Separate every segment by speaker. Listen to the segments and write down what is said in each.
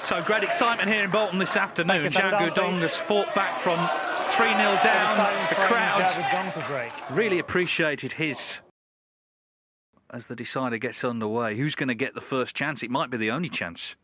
Speaker 1: So great excitement here in Bolton this afternoon. Zhao
Speaker 2: Zhao
Speaker 1: Guodong has fought back from 3-0 down. The crowd really appreciated his as the decider gets underway. Who's going to get the first chance? It might be the only chance.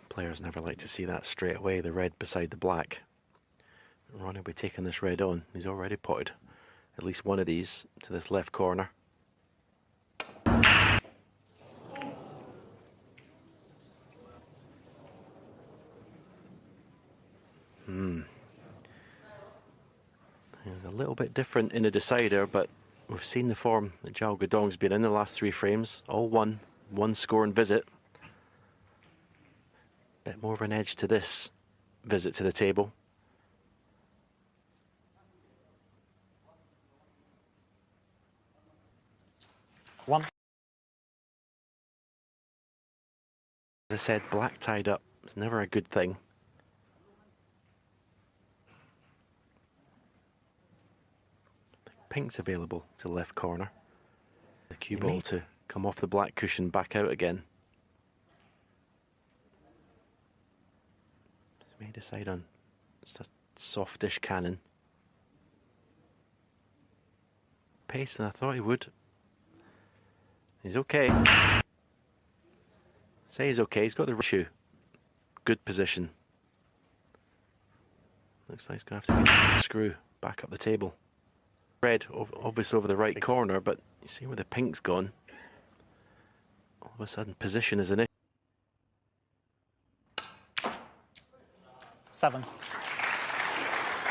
Speaker 3: Players never like to see that straight away, the red beside the black. Ronnie will be taking this red on. He's already potted at least one of these to this left corner. It's a little bit different in a decider, but we've seen the form that Zhao Guodong's been in the last 3 frames. All one score and visit. Bit more of an edge to this visit to the table.
Speaker 2: One.
Speaker 3: As I said, black tied up is never a good thing. Pink's available to left corner. The cue ball to come off the black cushion back out again. May decide on just a softish cannon. Pace than I thought he would. He's okay. Say he's okay. He's got the issue. Good position. Looks like he's going to have to get the screw back up the table. Red, obviously over the right corner, but you see where the pink's gone. All of a sudden, position is an issue.
Speaker 2: 7.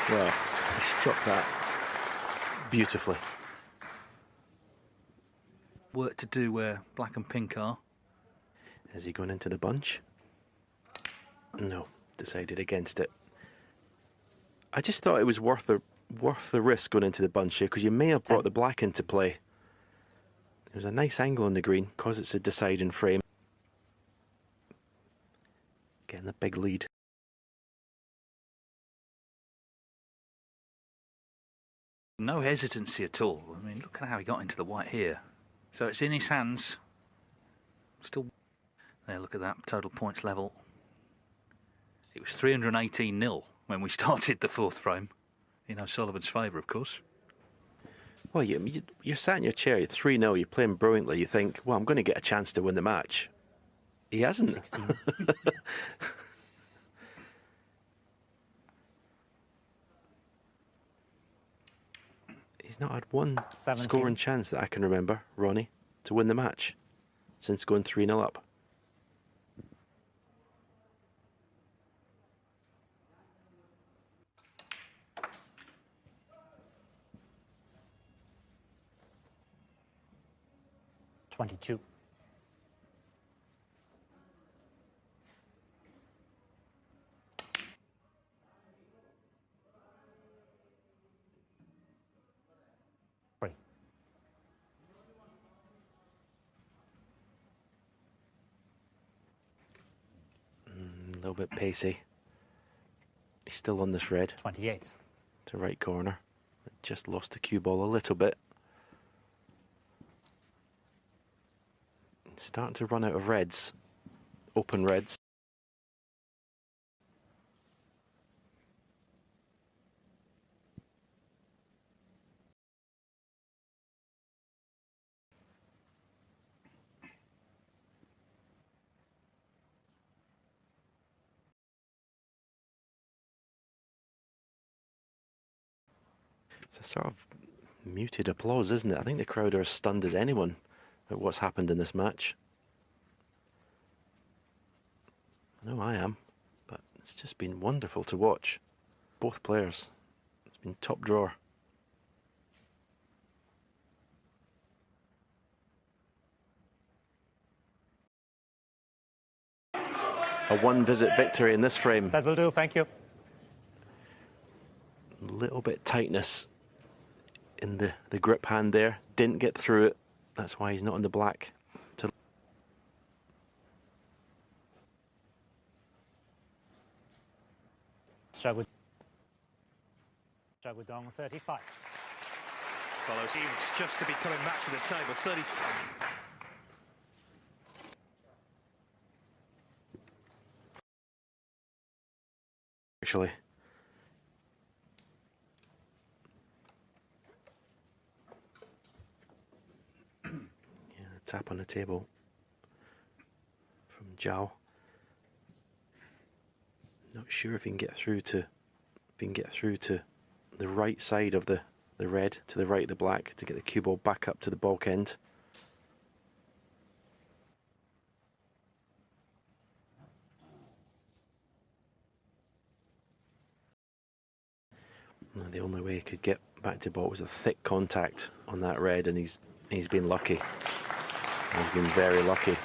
Speaker 3: Well, he struck that beautifully.
Speaker 1: Work to do where black and pink are.
Speaker 3: Is he going into the bunch? No, decided against it. I just thought it was worth the risk going into the bunch here, because you may have brought the black into play. It was a nice angle on the green, because it's a deciding frame. Getting the big lead.
Speaker 1: No hesitancy at all. I mean, look at how he got into the white here. So it's in his hands. Still there, look at that total points level. It was 318-0 when we started the 4th frame. In O'Sullivan's favour, of course.
Speaker 3: Well, you're sat in your chair, you're 3-0, you're playing brilliantly, you think, well, I'm going to get a chance to win the match. He hasn't.
Speaker 2: 16.
Speaker 3: He's not had one
Speaker 2: 17.
Speaker 3: scoring chance that I can remember, Ronnie, to win the match since going 3-0 up.
Speaker 2: $22.
Speaker 3: A little bit pacey. He's still on this red.
Speaker 2: 28.
Speaker 3: To right corner. Just lost the cue ball a little bit. Starting to run out of reds. Open reds. It's a sort of muted applause, isn't it? I think the crowd are as stunned as anyone at what's happened in this match. I know I am, but it's just been wonderful to watch. Both players. It's been top drawer. A 1-visit victory in this frame.
Speaker 2: That will do, thank you.
Speaker 3: A little bit tightness in the grip hand there. Didn't get through it. That's why he's not in the black.
Speaker 2: Shall we? Zhao Guodong, 35.
Speaker 1: Follows. Seems just to be coming back to the table. 30.
Speaker 3: Actually. Yeah, tap on the table from Zhao. Not sure if he can get through to the right side of the red, to the right of the black, to get the cue ball back up to the baulk end. And the only way he could get back to baulk was a thick contact on that red, and he's been lucky. He's been very lucky.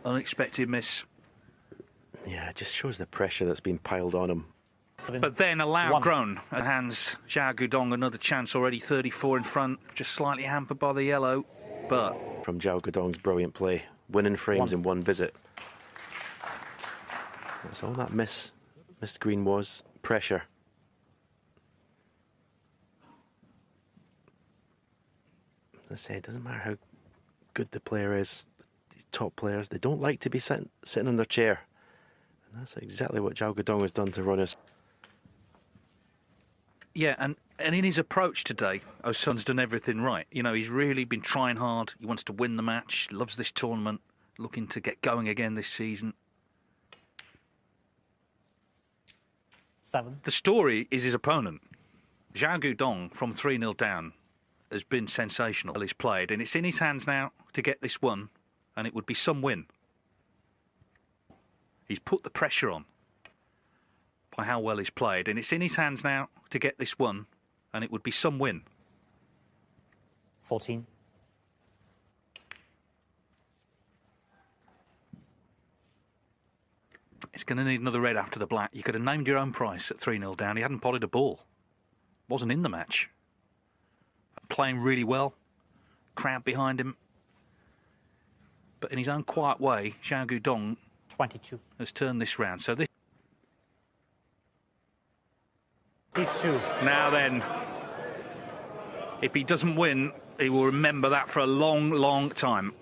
Speaker 1: Unexpected miss.
Speaker 3: Yeah, it just shows the pressure that's been piled on him.
Speaker 1: But then a loud groan and hands Zhao Guodong another chance already. 34 in front, just slightly hampered by the yellow. But
Speaker 3: from Zhao Guodong's brilliant play, winning frames in one visit. That's all that missed green was, pressure. As I say, it doesn't matter how good the player is. These top players, they don't like to be sitting on their chair. And that's exactly what Zhao Guodong has done to runners.
Speaker 1: yeah, and in his approach today, O'Sun's done everything right. You know, he's really been trying hard. He wants to win the match, loves this tournament, looking to get going again this season.
Speaker 2: 7.
Speaker 1: The story is his opponent. Zhao Guodong, from 3-0 down, has been sensational. He's played, and it's in his hands now to get this one, and it would be some win. He's put the pressure on by how well he's played, and it's in his hands now to get this one, and it would be some win.
Speaker 2: 14.
Speaker 1: He's going to need another red after the black. You could have named your own price at 3-0 down. He hadn't potted a ball. Wasn't in the match. Playing really well. Crowd behind him. But in his own quiet way, Zhao Guodong
Speaker 2: 22.
Speaker 1: has turned this round. So this...
Speaker 2: 22.
Speaker 1: Now then, if he doesn't win, he will remember that for a long, long time.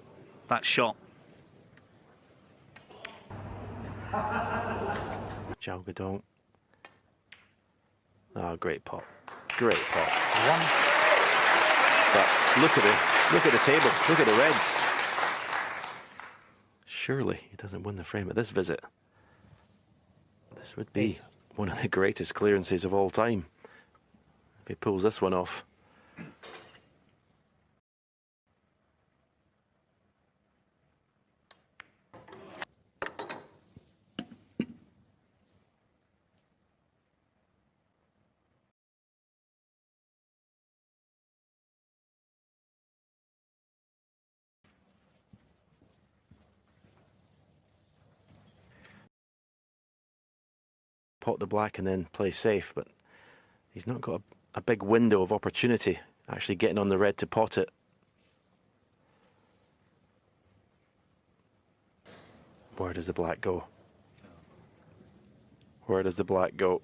Speaker 1: That shot.
Speaker 3: Zhao Guodong. Oh, great pot. Great pot.
Speaker 2: 1.
Speaker 3: But look at the table. Look at the reds. Surely he doesn't win the frame at this visit. This would be
Speaker 2: 8.
Speaker 3: one of the greatest clearances of all time if he pulls this one off. Pot the black and then play safe, but he's not got a big window of opportunity actually getting on the red to pot it. Where does the black go? Where does the black go?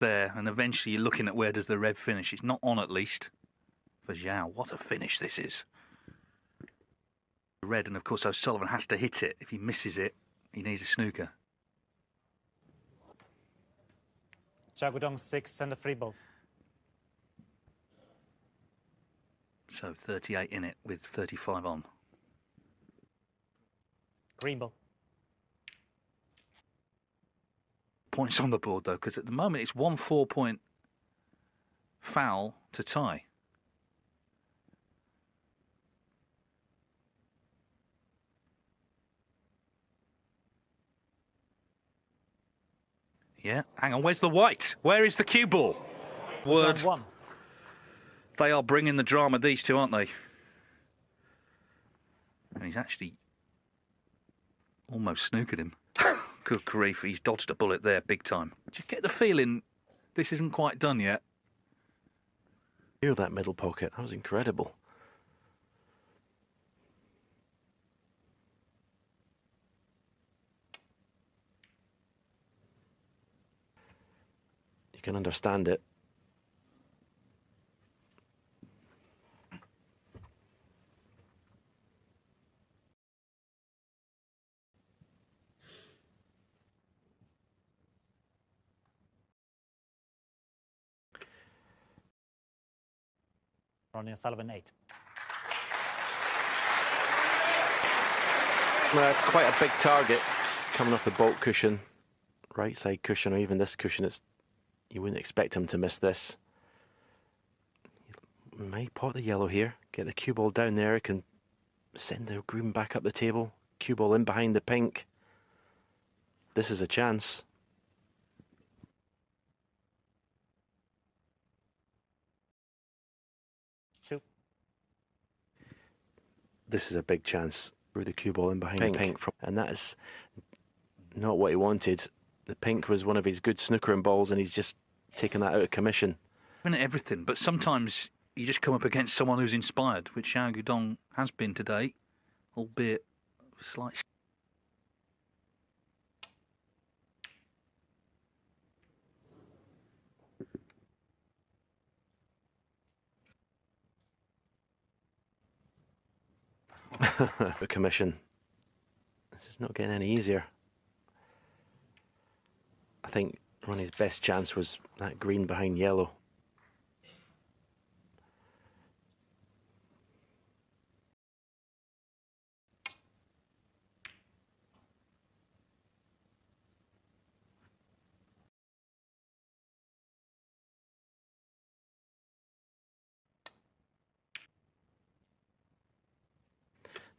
Speaker 1: There, and eventually you're looking at where does the red finish. It's not on, at least for Zhao. What a finish this is. Red, and of course O'Sullivan has to hit it. If he misses it, he needs a snooker.
Speaker 2: Zhao Guodong 6 and a free ball.
Speaker 1: So 38 in it with 35 on.
Speaker 2: Green ball.
Speaker 1: Points on the board, though, because at the moment it's 1 4-point foul to tie. Yeah, hang on, where's the white? Where is the cue ball? Word.
Speaker 2: 1.
Speaker 1: They are bringing the drama, these two, aren't they? And he's actually almost snookered him. Good grief, he's dodged a bullet there big time. Just get the feeling this isn't quite done yet.
Speaker 3: Hear that middle pocket, that was incredible. You can understand it.
Speaker 2: Ronnie O'Sullivan, 8.
Speaker 3: Well, it's quite a big target coming off the baulk cushion, right side cushion, or even this cushion. You wouldn't expect him to miss this. He might pot the yellow here, get the cue ball down there, can send the green back up the table, cue ball in behind the pink. This is a chance.
Speaker 2: Two.
Speaker 3: This is a big chance. Threw the cue ball in behind the pink, and that is not what he wanted. The pink was one of his good snookering balls, and he's just taken that out of commission.
Speaker 1: Everything, but sometimes you just come up against someone who's inspired, which Xiao Guodong has been today, albeit slight.
Speaker 3: A commission. This is not getting any easier. I think Ronnie's best chance was that green behind yellow.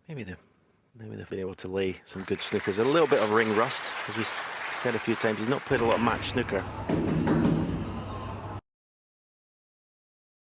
Speaker 3: Maybe they've been able to lay some good snookers. A little bit of ring rust, as we said a few times. He's not played a lot of match snooker.